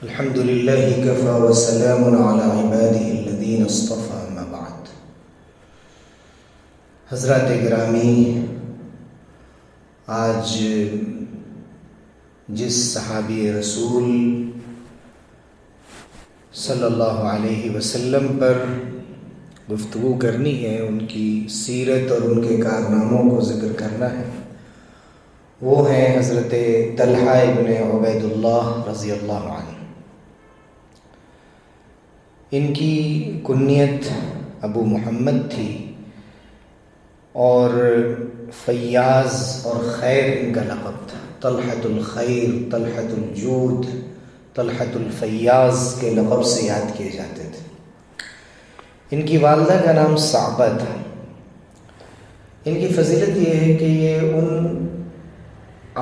الحمد لله كفى وسلام على عباده الذين اصطفى اما بعد۔ حضرات گرامی، آج جس صحابی رسول صلی اللہ علیہ وسلم پر گفتگو کرنی ہے، ان کی سیرت اور ان کے کارناموں کو ذکر کرنا ہے، وہ ہیں حضرت طلحہ ابن عبید اللہ رضی اللہ عنہ۔ ان کی کنیت ابو محمد تھی اور فیاض اور خیر ان کا لقب تھا۔ طلحۃ الخیر، طلحۃ الجود، طلحۃ الفیاض کے لقب سے یاد کیے جاتے تھے۔ ان کی والدہ کا نام صعبہ تھا۔ ان کی فضیلت یہ ہے کہ یہ ان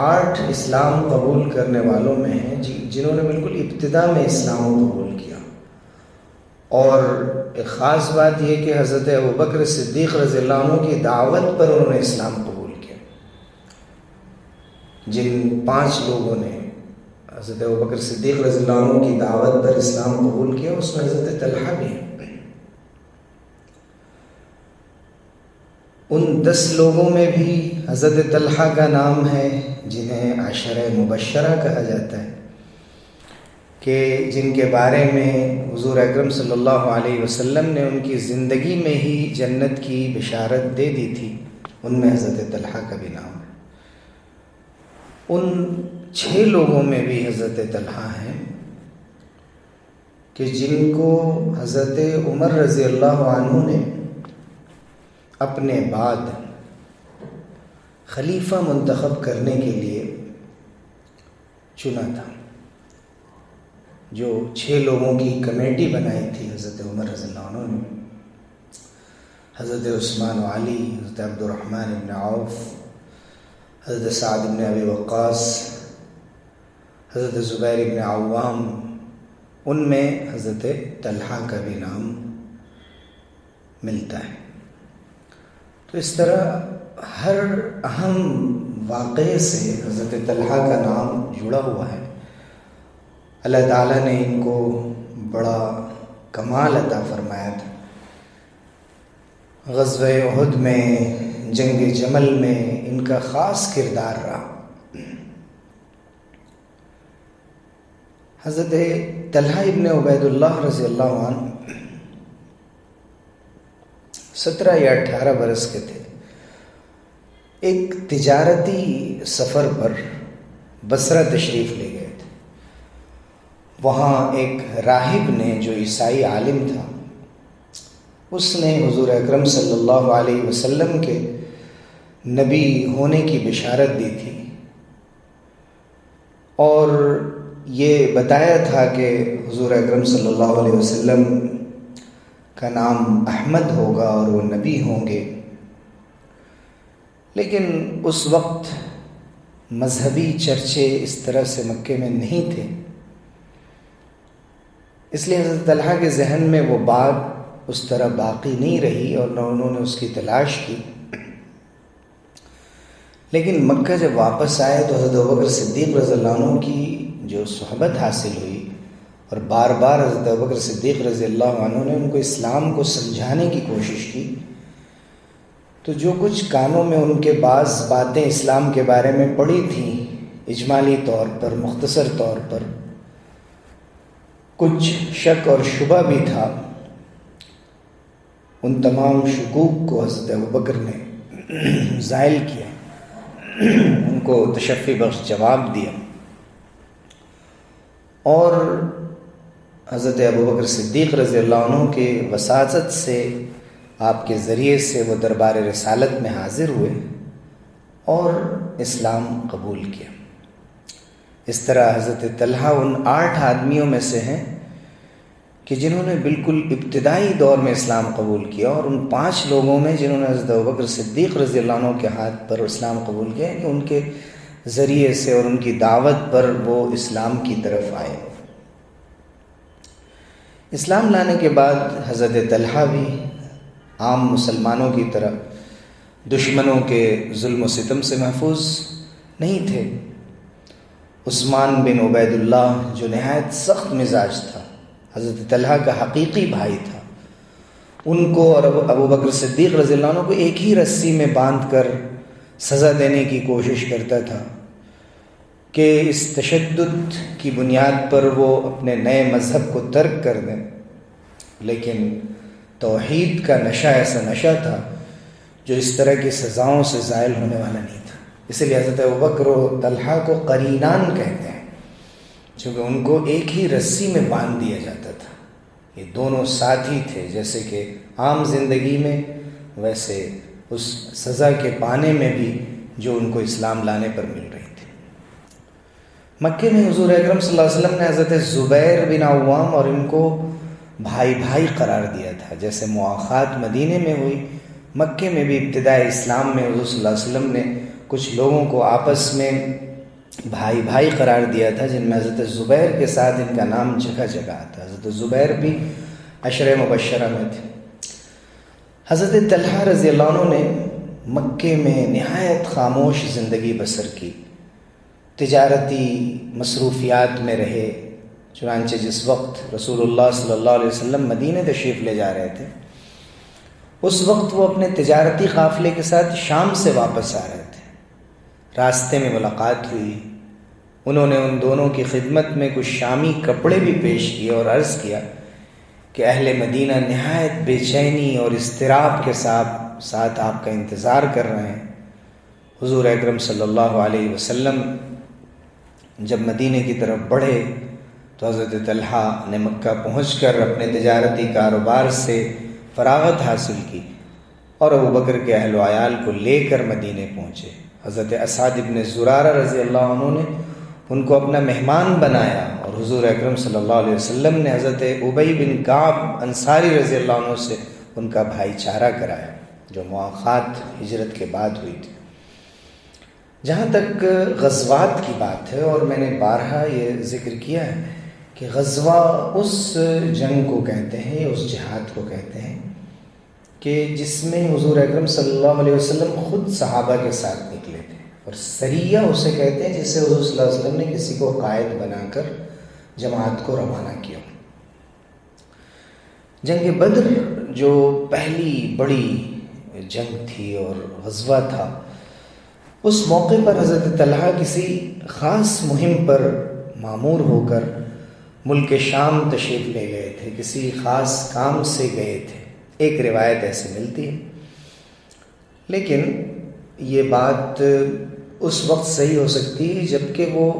8 اسلام قبول کرنے والوں میں ہیں جنہوں نے بالکل ابتدا میں اسلام قبول کیا، اور ایک خاص بات یہ کہ حضرت ابوبکر صدیق رضی اللہ عنہ کی دعوت پر انہوں نے اسلام قبول کیا۔ جن 5 لوگوں نے حضرت ابوبکر صدیق رضی اللہ عنہ کی دعوت پر اسلام قبول کیا، اس میں حضرت طلحہ بھی ہیں۔ ان 10 لوگوں میں بھی حضرت طلحہ کا نام ہے، جنہیں عشرہ مبشرہ کہا جاتا ہے، کہ جن کے بارے میں حضور اکرم صلی اللہ علیہ وسلم نے ان کی زندگی میں ہی جنت کی بشارت دے دی تھی۔ ان میں حضرت طلحہ کا بھی نام ہے۔ ان 6 لوگوں میں بھی حضرت طلحہ ہیں کہ جن کو حضرت عمر رضی اللہ عنہ نے اپنے بعد خلیفہ منتخب کرنے کے لیے چنا تھا۔ جو 6 لوگوں کی کمیٹی بنائی تھی حضرت عمر رضی اللہ عنہ نے، حضرت عثمان و علی، حضرت عبد الرحمن بن عوف، حضرت سعد بن ابی وقاص، حضرت زبیر بن عوام، ان میں حضرت طلحہ کا بھی نام ملتا ہے۔ تو اس طرح ہر اہم واقعے سے حضرت طلحہ کا نام جڑا ہوا ہے۔ اللہ تعالیٰ نے ان کو بڑا کمال عطا فرمایا تھا۔ غزوہ احد میں، جنگ جمل میں ان کا خاص کردار رہا۔ حضرت طلحہ ابن عبید اللہ رضی اللہ عنہ 17 یا 18 برس کے تھے۔ ایک تجارتی سفر پر بصرہ تشریف لے گئے تھے۔ وہاں ایک راہب نے، جو عیسائی عالم تھا، اس نے حضور اکرم صلی اللہ علیہ وسلم کے نبی ہونے کی بشارت دی تھی، اور یہ بتایا تھا کہ حضور اکرم صلی اللہ علیہ وسلم کا نام احمد ہوگا اور وہ نبی ہوں گے۔ لیکن اس وقت مذہبی چرچے اس طرح سے مکے میں نہیں تھے، اس لیے حضرت طلحہ کے ذہن میں وہ بات اس طرح باقی نہیں رہی اور نہ انہوں نے اس کی تلاش کی۔ لیکن مکہ جب واپس آئے تو حضرت ابوبکر صدیق رضی اللہ عنہ کی جو صحبت حاصل ہوئی، اور بار بار حضرت ابوبکر صدیق رضی اللہ عنہ نے ان کو اسلام کو سمجھانے کی کوشش کی، تو جو کچھ کانوں میں ان کے بعض باتیں اسلام کے بارے میں پڑی تھیں، اجمالی طور پر، مختصر طور پر، کچھ شک اور شبہ بھی تھا، ان تمام شکوک کو حضرت ابوبکر نے زائل کیا، ان کو تشفی بخش جواب دیا، اور حضرت ابوبکر صدیق رضی اللہ عنہ کے وساطت سے، آپ کے ذریعے سے وہ دربار رسالت میں حاضر ہوئے اور اسلام قبول کیا۔ اس طرح حضرت طلحہ ان 8 آدمیوں میں سے ہیں کہ جنہوں نے بالکل ابتدائی دور میں اسلام قبول کیا، اور ان 5 لوگوں میں جنہوں نے حضرت ابوبکر صدیق رضی اللہ عنہ کے ہاتھ پر اسلام قبول کیا، کہ ان کے ذریعے سے اور ان کی دعوت پر وہ اسلام کی طرف آئے۔ اسلام لانے کے بعد حضرت طلحہ بھی عام مسلمانوں کی طرح دشمنوں کے ظلم و ستم سے محفوظ نہیں تھے، عثمان بن عبید اللہ جو نہایت سخت مزاج تھا، حضرت طلحہ کا حقیقی بھائی تھا، ان کو اور ابو بکر صدیق رضی اللہ عنہ کو ایک ہی رسی میں باندھ کر سزا دینے کی کوشش کرتا تھا کہ اس تشدد کی بنیاد پر وہ اپنے نئے مذہب کو ترک کر دیں، لیکن توحید کا نشہ ایسا نشہ تھا جو اس طرح کی سزاؤں سے زائل ہونے والا نہیں تھا۔ اس لیے حضرت ابوبکر و طلحہ کو قرینان کہتے ہیں، چونکہ ان کو ایک ہی رسی میں باندھ دیا جاتا تھا۔ یہ دونوں ساتھی تھے، جیسے کہ عام زندگی میں ویسے اس سزا کے پانے میں بھی جو ان کو اسلام لانے پر مل رہی تھی۔ مکے میں حضور اکرم صلی اللہ علیہ وسلم نے حضرت زبیر بن عوام اور ان کو بھائی بھائی قرار دیا تھا۔ جیسے مواخات مدینے میں ہوئی، مکے میں بھی ابتدائے اسلام میں حضور صلی اللہ علیہ وسلم نے کچھ لوگوں کو آپس میں بھائی بھائی قرار دیا تھا، جن میں حضرت زبیر کے ساتھ ان کا نام جگہ جگہ آتا۔ حضرت زبیر بھی عشرہ مبشرہ میں تھے۔ حضرت طلحہ رضی اللہ عنہ نے مکے میں نہایت خاموش زندگی بسر کی، تجارتی مصروفیات میں رہے۔ چنانچہ جس وقت رسول اللہ صلی اللہ علیہ وسلم مدینہ تشریف لے جا رہے تھے، اس وقت وہ اپنے تجارتی قافلے کے ساتھ شام سے واپس آ رہے تھے۔ راستے میں ملاقات ہوئی، انہوں نے ان دونوں کی خدمت میں کچھ شامی کپڑے بھی پیش کیے اور عرض کیا کہ اہل مدینہ نہایت بے چینی اور اضطراب کے ساتھ آپ کا انتظار کر رہے ہیں۔ حضور اکرم صلی اللہ علیہ وسلم جب مدینہ کی طرف بڑھے تو حضرت طلحہ نے مکہ پہنچ کر اپنے تجارتی کاروبار سے فراغت حاصل کی اور ابو بکر کے اہل و عیال کو لے کر مدینہ پہنچے۔ حضرت اسعد بن زرارہ رضی اللہ عنہ نے ان کو اپنا مہمان بنایا، اور حضور اکرم صلی اللہ علیہ وسلم نے حضرت ابی بن کعب انصاری رضی اللہ عنہ سے ان کا بھائی چارہ کرایا، جو مواخات ہجرت کے بعد ہوئی تھی۔ جہاں تک غزوات کی بات ہے، اور میں نے بارہا یہ ذکر کیا ہے کہ غزوہ اس جنگ کو کہتے ہیں، اس جہاد کو کہتے ہیں کہ جس میں حضور اکرم صلی اللہ علیہ وسلم خود صحابہ کے ساتھ نکلے تھے، اور سریہ اسے کہتے ہیں جسے حضور صلی اللہ علیہ وسلم نے کسی کو قائد بنا کر جماعت کو روانہ کیا۔ جنگ بدر جو پہلی بڑی جنگ تھی اور غزوہ تھا، اس موقع پر حضرت طلحہ کسی خاص مہم پر مامور ہو کر ملک شام تشریف لے گئے تھے، کسی خاص کام سے گئے تھے، ایک روایت ایسے ملتی ہے۔ لیکن یہ بات اس وقت صحیح ہو سکتی ہے جب کہ وہ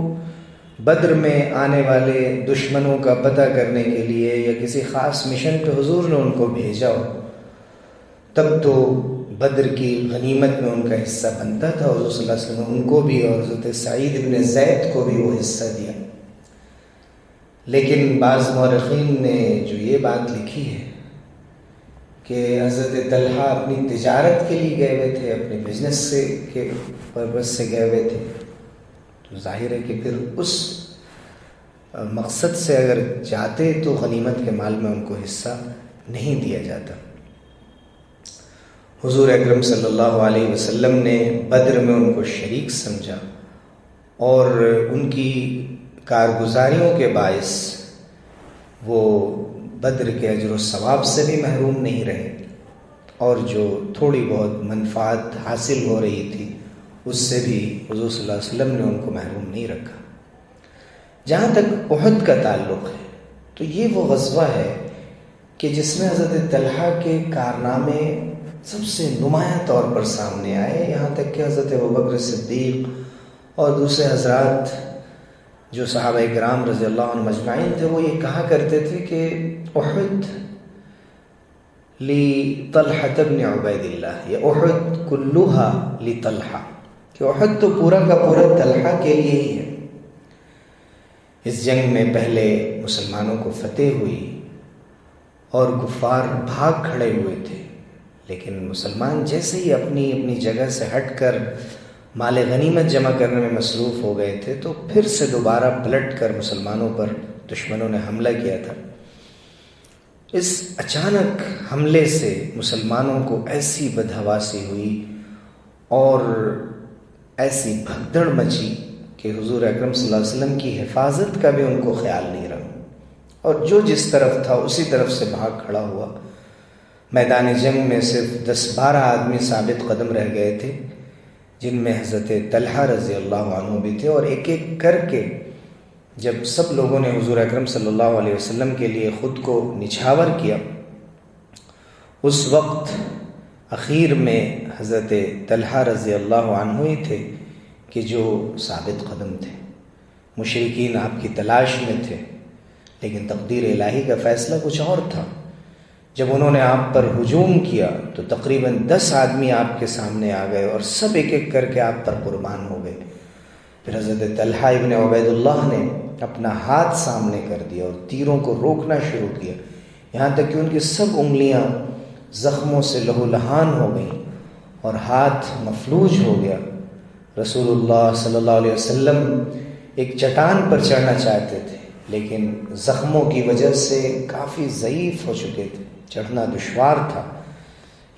بدر میں آنے والے دشمنوں کا پتہ کرنے کے لیے یا کسی خاص مشن پہ حضور نے ان کو بھیجا ہو، تب تو بدر کی غنیمت میں ان کا حصہ بنتا تھا۔ حضور صلی اللہ علیہ وسلم ان کو بھی اور حضرت سعید بن زید کو بھی وہ حصہ دیا۔ لیکن بعض مورخین نے جو یہ بات لکھی ہے کہ حضرت طلحہ اپنی تجارت کے لیے گئے ہوئے تھے، اپنے بزنس سے کے پرپس سے گئے ہوئے تھے، تو ظاہر ہے کہ پھر اس مقصد سے اگر جاتے تو غنیمت کے مال میں ان کو حصہ نہیں دیا جاتا۔ حضور اکرم صلی اللہ علیہ وسلم نے بدر میں ان کو شریک سمجھا، اور ان کی کارگزاریوں کے باعث وہ بدر کے اجر و ثواب سے بھی محروم نہیں رہے، اور جو تھوڑی بہت منفعت حاصل ہو رہی تھی اس سے بھی حضور صلی اللہ علیہ وسلم نے ان کو محروم نہیں رکھا۔ جہاں تک احد کا تعلق ہے تو یہ وہ غزوہ ہے کہ جس میں حضرت طلحہ کے کارنامے سب سے نمایاں طور پر سامنے آئے، یہاں تک کہ حضرت ابوبکر صدیق اور دوسرے حضرات جو صحابہ کرام رضی اللہ عنہ مجمعین تھے، وہ یہ کہا کرتے تھے کہ احد لی طلحہ بن عبید اللہ، یا احد کلھا لی طلحہ، کہ احد تو پورا کا پورا طلحہ کے لیے ہی ہے۔ اس جنگ میں پہلے مسلمانوں کو فتح ہوئی اور کفار بھاگ کھڑے ہوئے تھے، لیکن مسلمان جیسے ہی اپنی اپنی جگہ سے ہٹ کر مال غنیمت جمع کرنے میں مصروف ہو گئے تھے، تو پھر سے دوبارہ پلٹ کر مسلمانوں پر دشمنوں نے حملہ کیا تھا۔ اس اچانک حملے سے مسلمانوں کو ایسی بدحواسی ہوئی اور ایسی بھگدڑ مچی کہ حضور اکرم صلی اللہ علیہ وسلم کی حفاظت کا بھی ان کو خیال نہیں رہا، اور جو جس طرف تھا اسی طرف سے بھاگ کھڑا ہوا۔ میدان جنگ میں صرف 10-12 آدمی ثابت قدم رہ گئے تھے، جن میں حضرت طلحہ رضی اللہ عنہ بھی تھے، اور ایک ایک کر کے جب سب لوگوں نے حضور اکرم صلی اللہ علیہ وسلم کے لیے خود کو نچھاور کیا، اس وقت اخیر میں حضرت طلحہ رضی اللہ عنہ ہی تھے کہ جو ثابت قدم تھے۔ مشرکین آپ کی تلاش میں تھے، لیکن تقدیر الہی کا فیصلہ کچھ اور تھا۔ جب انہوں نے آپ پر ہجوم کیا تو تقریباً 10 آدمی آپ کے سامنے آ گئے، اور سب ایک ایک کر کے آپ پر قربان ہو گئے۔ پھر حضرت طلحہ ابن عبید اللہ نے اپنا ہاتھ سامنے کر دیا اور تیروں کو روکنا شروع کیا، یہاں تک کہ ان کی سب انگلیاں زخموں سے لہو لہان ہو گئیں اور ہاتھ مفلوج ہو گیا۔ رسول اللہ صلی اللہ علیہ وسلم ایک چٹان پر چڑھنا چاہتے تھے، لیکن زخموں کی وجہ سے کافی ضعیف ہو چکے تھے، چڑھنا دشوار تھا۔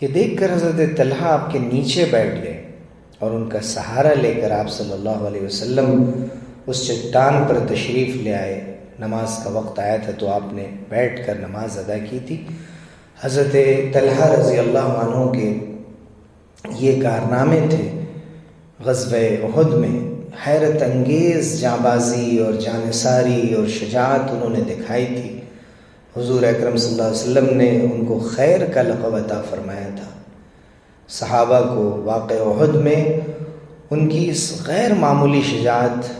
یہ دیکھ کر حضرت طلحہ آپ کے نیچے بیٹھ گئے اور ان کا سہارا لے کر آپ صلی اللہ علیہ وسلم اس چٹان پر تشریف لے آئے۔ نماز کا وقت آیا تھا تو آپ نے بیٹھ کر نماز ادا کی تھی۔ حضرت طلحہ رضی اللہ عنہ کے یہ کارنامے تھے غزوہ احد میں، حیرت انگیز جانبازی اور جانثاری اور شجاعت انہوں نے دکھائی تھی۔ حضور اکرم صلی اللہ علیہ وسلم نے ان کو خیر کا لقب عطا فرمایا تھا۔ صحابہ کو واقع احد میں ان کی اس غیر معمولی شجاعت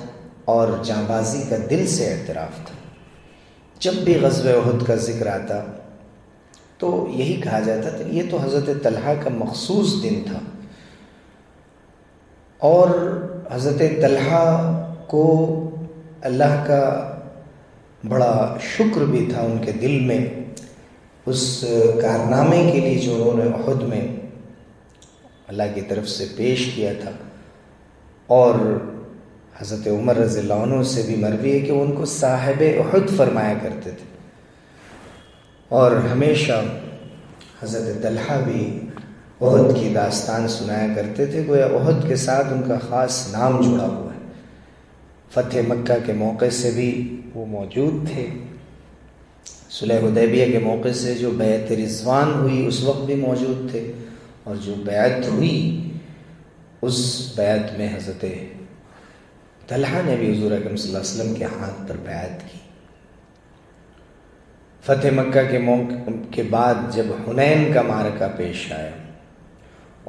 اور جانبازی کا دل سے اعتراف تھا۔ جب بھی غزوہ احد کا ذکر آتا تو یہی کہا جاتا تھا یہ تو حضرت طلحہ کا مخصوص دن تھا، اور حضرت طلحہ کو اللہ کا بڑا شکر بھی تھا ان کے دل میں اس کارنامے کے لیے جو انہوں نے احد میں اللہ کی طرف سے پیش کیا تھا۔ اور حضرت عمر رضی اللہ عنہ سے بھی مروی ہے کہ وہ ان کو صاحب احد فرمایا کرتے تھے، اور ہمیشہ حضرت طلحہ بھی احد کی داستان سنایا کرتے تھے، گویا احد کے ساتھ ان کا خاص نام جڑا ہوا ہے۔ فتح مکہ کے موقع سے بھی وہ موجود تھے، صلح حدیبیہ کے موقع سے جو بیعت رضوان ہوئی اس وقت بھی موجود تھے، اور جو بیعت ہوئی اس بیعت میں حضرت طلحہ نے بھی حضور اکرم صلی اللہ علیہ وسلم کے ہاتھ پر بیعت کی۔ فتح مکہ کے موقع کے بعد جب حنین کا معرکہ پیش آیا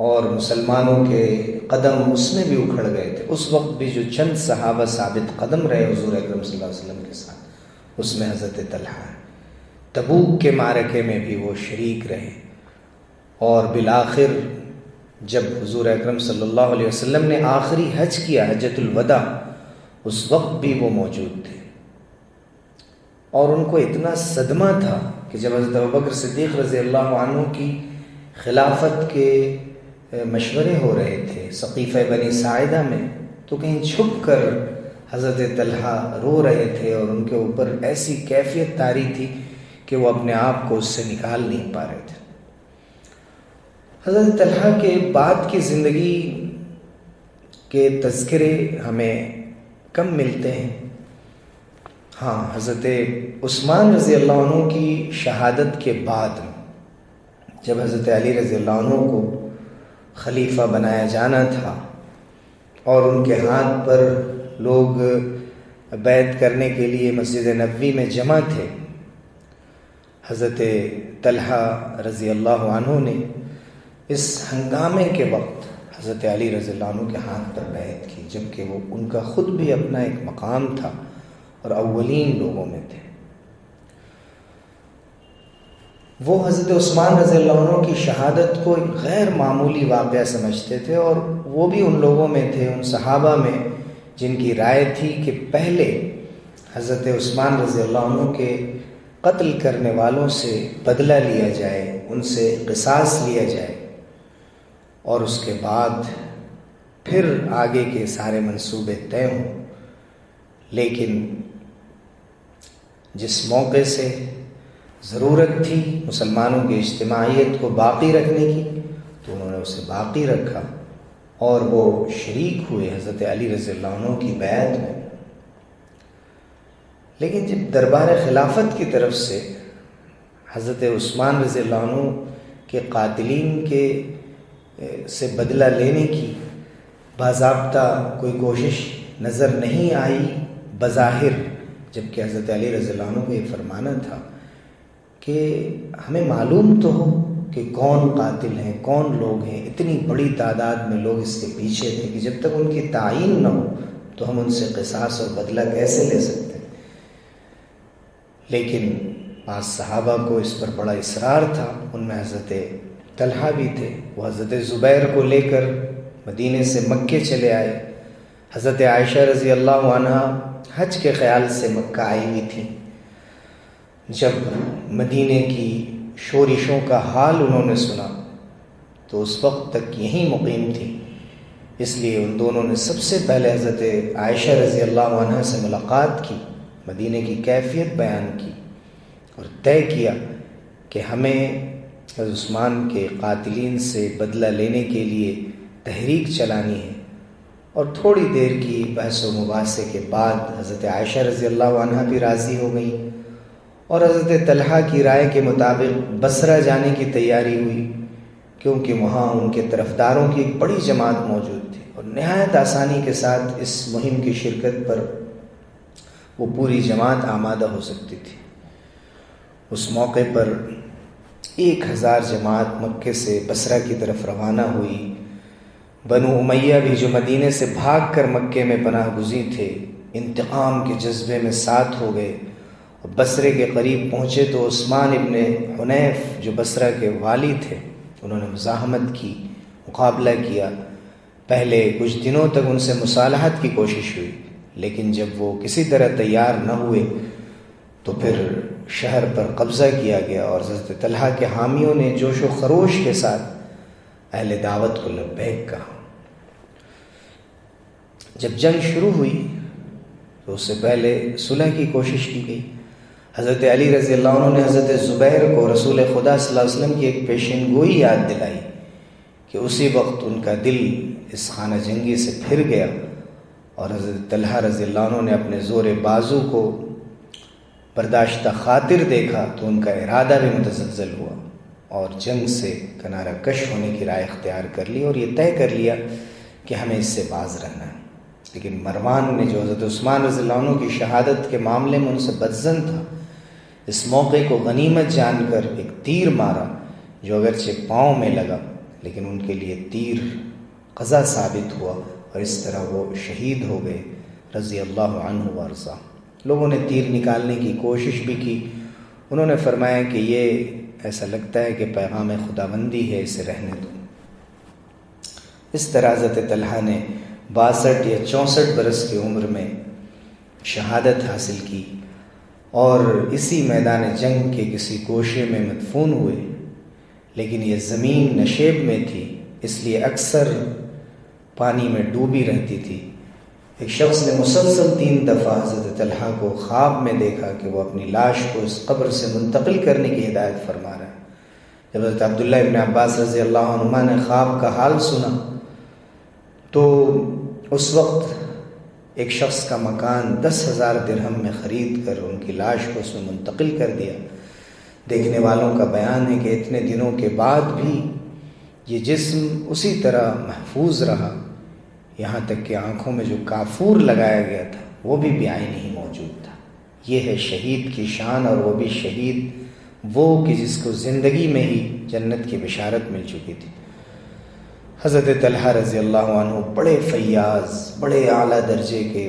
اور مسلمانوں کے قدم اس میں بھی اکھڑ گئے تھے، اس وقت بھی جو چند صحابہ ثابت قدم رہے حضور اکرم صلی اللہ علیہ وسلم کے ساتھ، اس میں حضرت طلحہ ہے۔ تبوک کے معرکے میں بھی وہ شریک رہے، اور بالآخر جب حضور اکرم صلی اللہ علیہ وسلم نے آخری حج کیا، حجۃ الوداع، اس وقت بھی وہ موجود تھے۔ اور ان کو اتنا صدمہ تھا کہ جب حضرت ابوبکر صدیق رضی اللہ عنہ کی خلافت کے مشورے ہو رہے تھے سقیفہ بنی ساعدہ میں، تو کہیں چھپ کر حضرت طلحہ رو رہے تھے، اور ان کے اوپر ایسی کیفیت طاری تھی کہ وہ اپنے آپ کو اس سے نکال نہیں پا رہے تھے۔ حضرت طلحہ کے بعد کی زندگی کے تذکرے ہمیں کم ملتے ہیں۔ ہاں، حضرت عثمان رضی اللہ عنہ کی شہادت کے بعد جب حضرت علی رضی اللہ عنہ کو خلیفہ بنایا جانا تھا اور ان کے ہاتھ پر لوگ بیعت کرنے کے لیے مسجد نبوی میں جمع تھے، حضرت طلحہ رضی اللہ عنہ نے اس ہنگامے کے وقت حضرت علی رضی اللہ عنہ کے ہاتھ پر بیعت کی، جبکہ وہ ان کا خود بھی اپنا ایک مقام تھا اور اولین لوگوں میں تھے۔ وہ حضرت عثمان رضی اللہ عنہ کی شہادت کو ایک غیر معمولی واقعہ سمجھتے تھے، اور وہ بھی ان لوگوں میں تھے، ان صحابہ میں جن کی رائے تھی کہ پہلے حضرت عثمان رضی اللہ عنہ کے قتل کرنے والوں سے بدلہ لیا جائے، ان سے قصاص لیا جائے، اور اس کے بعد پھر آگے کے سارے منصوبے طے ہوں۔ لیکن جس موقع سے ضرورت تھی مسلمانوں کی اجتماعیت کو باقی رکھنے کی، تو انہوں نے اسے باقی رکھا، اور وہ شریک ہوئے حضرت علی رضی اللہ عنہ کی بیعت میں۔ لیکن جب دربار خلافت کی طرف سے حضرت عثمان رضی اللہ عنہ کے قاتلین سے بدلہ لینے کی باضابطہ کوئی کوشش نظر نہیں آئی بظاہر، جبکہ حضرت علی رضی اللہ عنہ کو یہ فرمانا تھا کہ ہمیں معلوم تو ہو کہ کون قاتل ہیں، کون لوگ ہیں، اتنی بڑی تعداد میں لوگ اس کے پیچھے تھے کہ جب تک ان کی تعین نہ ہو تو ہم ان سے قصاص اور بدلہ کیسے لے سکتے ہیں۔ لیکن بعض صحابہ کو اس پر بڑا اصرار تھا، ان میں حضرت طلحہ بھی تھے، وہ حضرت زبیر کو لے کر مدینے سے مکے چلے آئے۔ حضرت عائشہ رضی اللہ عنہا حج کے خیال سے مکہ آئی ہوئی تھیں۔ جب مدینے کی شورشوں کا حال انہوں نے سنا تو اس وقت تک یہیں مقیم تھی، اس لیے ان دونوں نے سب سے پہلے حضرت عائشہ رضی اللہ عنہا سے ملاقات کی، مدینے کی کیفیت بیان کی اور طے کیا کہ ہمیں حضرت عثمان کے قاتلین سے بدلہ لینے کے لیے تحریک چلانی ہے۔ اور تھوڑی دیر کی بحث و مباحثے کے بعد حضرت عائشہ رضی اللہ عنہا بھی راضی ہو گئی اور حضرت طلحہ کی رائے کے مطابق بصرہ جانے کی تیاری ہوئی، کیونکہ وہاں ان کے طرفداروں کی ایک بڑی جماعت موجود تھی اور نہایت آسانی کے ساتھ اس مہم کی شرکت پر وہ پوری جماعت آمادہ ہو سکتی تھی۔ اس موقع پر 1000 جماعت مکے سے بصرہ کی طرف روانہ ہوئی۔ بنو امیہ بھی جو مدینے سے بھاگ کر مکے میں پناہ گزین تھے، انتقام کے جذبے میں ساتھ ہو گئے۔ بصرے کے قریب پہنچے تو عثمان ابن حنیف جو بصرہ کے والی تھے، انہوں نے مزاحمت کی، مقابلہ کیا۔ پہلے کچھ دنوں تک ان سے مصالحت کی کوشش ہوئی، لیکن جب وہ کسی طرح تیار نہ ہوئے تو پھر شہر پر قبضہ کیا گیا اور حضرت طلحہ کے حامیوں نے جوش و خروش کے ساتھ اہل دعوت کو لبیک کہا۔ جب جنگ شروع ہوئی تو اس سے پہلے صلح کی کوشش کی گئی۔ حضرت علی رضی اللہ عنہ نے حضرت زبیر کو رسول خدا صلی اللہ علیہ وسلم کی ایک پیشین گوئی یاد دلائی کہ اسی وقت ان کا دل اس خانہ جنگی سے پھر گیا، اور حضرت طلحہ رضی اللہ عنہ نے اپنے زور بازو کو برداشتہ خاطر دیکھا تو ان کا ارادہ بھی متزلزل ہوا اور جنگ سے کنارہ کش ہونے کی رائے اختیار کر لی اور یہ طے کر لیا کہ ہمیں اس سے باز رہنا ہے۔ لیکن مروان نے جو حضرت عثمان رضی اللہ عنہ کی شہادت کے معاملے میں ان سے بدظن تھا، اس موقع کو غنیمت جان کر ایک تیر مارا جو اگرچہ پاؤں میں لگا لیکن ان کے لیے تیر قضا ثابت ہوا اور اس طرح وہ شہید ہو گئے رضی اللہ عنہ وارضا۔ لوگوں نے تیر نکالنے کی کوشش بھی کی، انہوں نے فرمایا کہ یہ ایسا لگتا ہے کہ پیغام خداوندی ہے، اسے رہنے دو۔ اس طرح حضرت طلحہ نے 62 یا 64 برس کی عمر میں شہادت حاصل کی اور اسی میدان جنگ کے کسی گوشے میں مدفون ہوئے، لیکن یہ زمین نشیب میں تھی اس لیے اکثر پانی میں ڈوبی رہتی تھی۔ ایک شخص نے مسلسل 3 دفعہ حضرت طلحہ کو خواب میں دیکھا کہ وہ اپنی لاش کو اس قبر سے منتقل کرنے کی ہدایت فرما رہا ہے۔ جب حضرت عبداللہ ابن عباس رضی اللہ عنہما نے خواب کا حال سنا تو اس وقت ایک شخص کا مکان 10,000 درہم میں خرید کر ان کی لاش کو اس میں منتقل کر دیا۔ دیکھنے والوں کا بیان ہے کہ اتنے دنوں کے بعد بھی یہ جسم اسی طرح محفوظ رہا، یہاں تک کہ آنکھوں میں جو کافور لگایا گیا تھا وہ بھی بیائی نہیں موجود تھا۔ یہ ہے شہید کی شان، اور وہ بھی شہید وہ کہ جس کو زندگی میں ہی جنت کی بشارت مل چکی تھی۔ حضرت طلحہ رضی اللہ عنہ بڑے فیاض، بڑے اعلیٰ درجے کے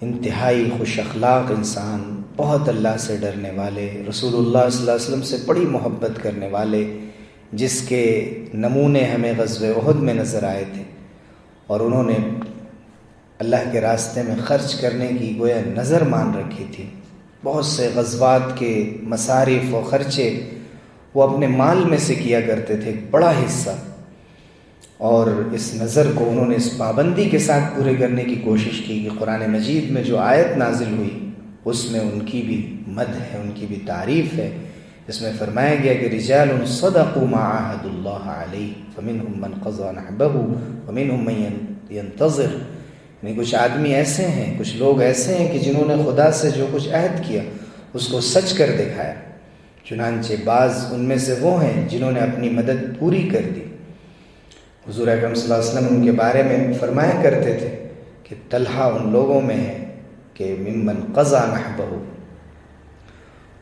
انتہائی خوش اخلاق انسان، بہت اللہ سے ڈرنے والے، رسول اللہ صلی اللہ علیہ وسلم سے بڑی محبت کرنے والے، جس کے نمونے ہمیں غزوہ احد میں نظر آئے تھے، اور انہوں نے اللہ کے راستے میں خرچ کرنے کی گویا نظر مان رکھی تھی۔ بہت سے غزوات کے مصارف و خرچے وہ اپنے مال میں سے کیا کرتے تھے، ایک بڑا حصہ، اور اس نظر کو انہوں نے اس پابندی کے ساتھ پورے کرنے کی کوشش کی کہ قرآن مجید میں جو آیت نازل ہوئی اس میں ان کی بھی مدح ہے، ان کی بھی تعریف ہے اس میں فرمایا گیا کہ رجال صدقوا ما عاهدوا الله علیہ فمنهم من قضى نحبه ومنهم من ينتظر، یعنی کچھ آدمی ایسے ہیں، کچھ لوگ ایسے ہیں کہ جنہوں نے خدا سے جو کچھ عہد کیا اس کو سچ کر دکھایا، چنانچہ بعض ان میں سے وہ ہیں جنہوں نے اپنی مدد پوری کر دی۔ حضور اکرم صلی اللہ علیہ وسلم ان کے بارے میں فرمایا کرتے تھے کہ طلحہ ان لوگوں میں ہے کہ ممن قضا نحبہ،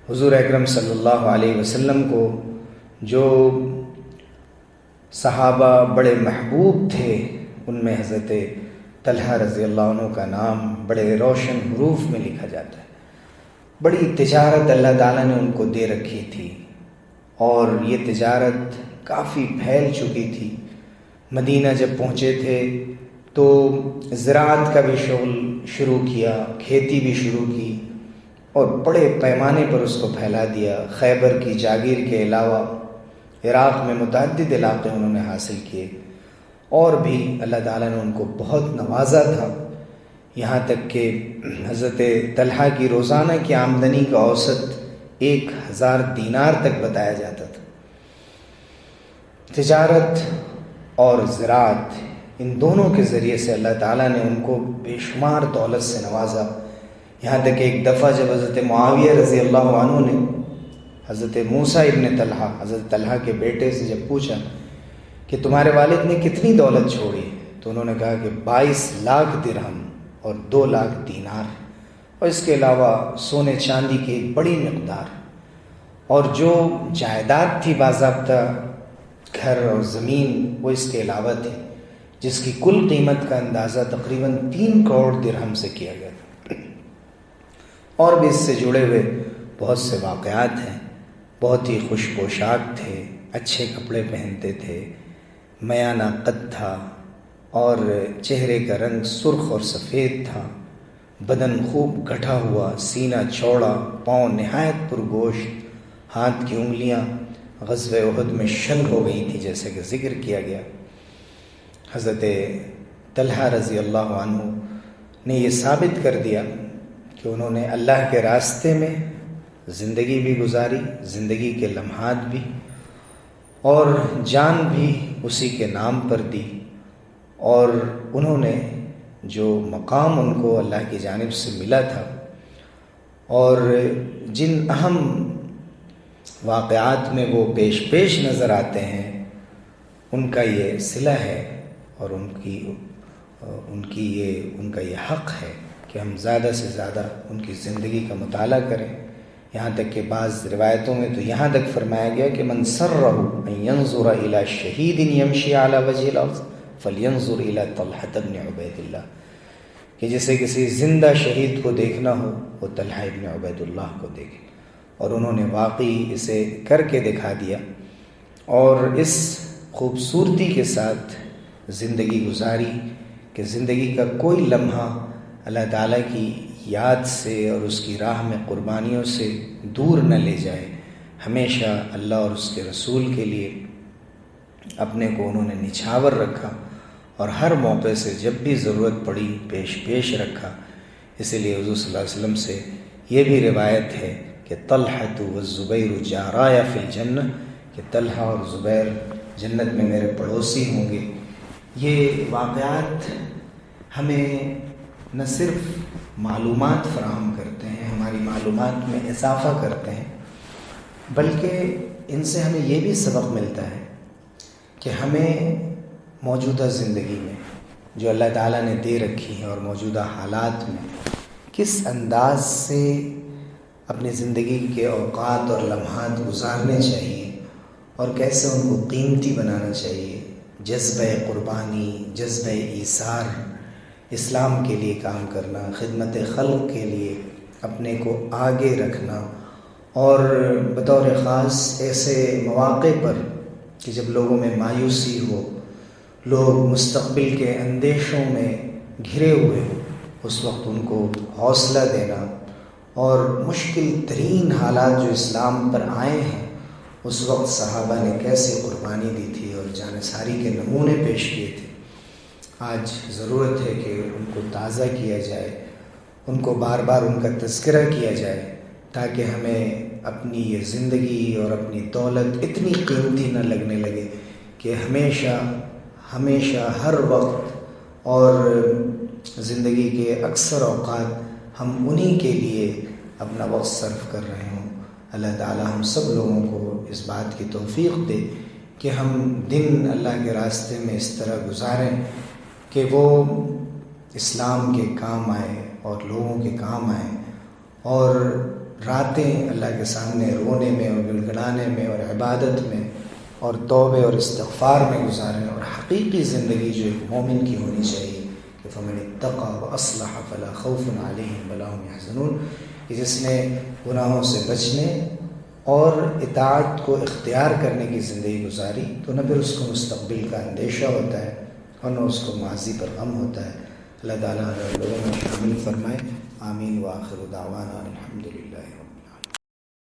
حضور اکرم صلی اللہ علیہ وسلم کو جو صحابہ بڑے محبوب تھے ان میں حضرت طلحہ رضی اللہ عنہ کا نام بڑے روشن حروف میں لکھا جاتا ہے۔ بڑی تجارت اللہ تعالیٰ نے ان کو دے رکھی تھی اور یہ تجارت کافی پھیل چکی تھی۔ مدینہ جب پہنچے تھے تو زراعت کا بھی شغل شروع کیا، کھیتی بھی شروع کی اور بڑے پیمانے پر اس کو پھیلا دیا۔ خیبر کی جاگیر کے علاوہ عراق میں متعدد علاقے انہوں نے حاصل کیے، اور بھی اللہ تعالیٰ نے ان کو بہت نوازا تھا، یہاں تک کہ حضرت طلحہ کی روزانہ کی آمدنی کا اوسط 1000 دینار تک بتایا جاتا تھا۔ تجارت اور زراعت ان دونوں کے ذریعے سے اللہ تعالیٰ نے ان کو بے شمار دولت سے نوازا، یہاں تک کہ ایک دفعہ جب حضرت معاویہ رضی اللہ عنہ نے حضرت موسیٰ ابن طلحہ، حضرت طلحہ کے بیٹے سے جب پوچھا کہ تمہارے والد نے کتنی دولت چھوڑی، تو انہوں نے کہا کہ 22 لاکھ درہم اور 2 لاکھ دینار، اور اس کے علاوہ سونے چاندی کی ایک بڑی مقدار، اور جو جائیداد تھی باضابطہ گھر اور زمین وہ اس کے علاوہ تھی، جس کی کل قیمت کا اندازہ تقریباً 3 کروڑ درہم سے کیا گیا تھا۔ اور بھی اس سے جڑے ہوئے بہت سے واقعات ہیں۔ بہت ہی خوش پوشاک تھے، اچھے کپڑے پہنتے تھے، میانہ قد تھا اور چہرے کا رنگ سرخ اور سفید تھا، بدن خوب گٹھا ہوا، سینہ چوڑا، پاؤں نہایت پرگوشت، ہاتھ کی انگلیاں غزوہ احد میں شل ہو گئی تھی جیسے کہ ذکر کیا گیا۔ حضرت طلحہ رضی اللہ عنہ نے یہ ثابت کر دیا کہ انہوں نے اللہ کے راستے میں زندگی بھی گزاری، زندگی کے لمحات بھی، اور جان بھی اسی کے نام پر دی، اور انہوں نے جو مقام ان کو اللہ کی جانب سے ملا تھا اور جن اہم واقعات میں وہ پیش نظر آتے ہیں ان کا یہ صلہ ہے، اور ان کا یہ حق ہے کہ ہم زیادہ سے زیادہ ان کی زندگی کا مطالعہ کریں۔ یہاں تک کہ بعض روایتوں میں تو یہاں تک فرمایا گیا کہ من سرہ ان ینظر الی شہید یمشی علی وجہ الارض فلینظر الی طلحہ بن عبید اللہ، کہ جسے کسی زندہ شہید کو دیکھنا ہو وہ طلحہ ابن عبید اللہ کو دیکھے، اور انہوں نے واقعی اسے کر کے دکھا دیا اور اس خوبصورتی کے ساتھ زندگی گزاری کہ زندگی کا کوئی لمحہ اللہ تعالیٰ کی یاد سے اور اس کی راہ میں قربانیوں سے دور نہ لے جائے۔ ہمیشہ اللہ اور اس کے رسول کے لیے اپنے کو انہوں نے نچھاور رکھا اور ہر موقع سے جب بھی ضرورت پڑی پیش رکھا۔ اسی لیے حضور صلی اللہ علیہ وسلم سے یہ بھی روایت ہے کہ طلحۃ والزبیر جارایا فی الجنہ، کہ طلحہ اور زبیر جنت میں میرے پڑوسی ہوں گے۔ یہ واقعات ہمیں نہ صرف معلومات فراہم کرتے ہیں، ہماری معلومات میں اضافہ کرتے ہیں، بلکہ ان سے ہمیں یہ بھی سبق ملتا ہے کہ ہمیں موجودہ زندگی میں جو اللہ تعالیٰ نے دے رکھی ہے اور موجودہ حالات میں کس انداز سے اپنی زندگی کے اوقات اور لمحات گزارنے چاہیے اور کیسے ان کو قیمتی بنانا چاہیے۔ جذبہ قربانی، جذبہ ایثار، اسلام کے لیے کام کرنا، خدمت خلق کے لیے اپنے کو آگے رکھنا، اور بطور خاص ایسے مواقع پر کہ جب لوگوں میں مایوسی ہو، لوگ مستقبل کے اندیشوں میں گھرے ہوئے ہوں، اس وقت ان کو حوصلہ دینا، اور مشکل ترین حالات جو اسلام پر آئے ہیں اس وقت صحابہ نے کیسے قربانی دی تھی اور جانثاری کے نمونے پیش کیے تھے۔ آج ضرورت ہے کہ ان کو تازہ کیا جائے، ان کو بار بار ان کا تذکرہ کیا جائے، تاکہ ہمیں اپنی یہ زندگی اور اپنی دولت اتنی قیمتی نہ لگنے لگے کہ ہمیشہ ہر وقت اور زندگی کے اکثر اوقات ہم انہی کے لیے اپنا وقت صرف کر رہے ہوں۔ اللہ تعالی ہم سب لوگوں کو اس بات کی توفیق دے کہ ہم دن اللہ کے راستے میں اس طرح گزاریں کہ وہ اسلام کے کام آئے اور لوگوں کے کام آئیں، اور راتیں اللہ کے سامنے رونے میں اور گڑ گڑانے میں اور عبادت میں اور توبے اور استغفار میں گزاریں، اور حقیقی زندگی جو ایک مومن کی ہونی چاہیے کہ فمن اتقى واصلح فلا خوف عليهم ولا هم يحزنون، کہ جس نے گناہوں سے بچنے اور اطاعت کو اختیار کرنے کی زندگی گزاری تو نہ پھر اس کو مستقبل کا اندیشہ ہوتا ہے اور نہ اس کو ماضی پر غم ہوتا ہے۔ اللہ تعالیٰ ہم لوگوں میں شامل فرمائے، آمین۔ وآخر دعوانا الحمدللہ۔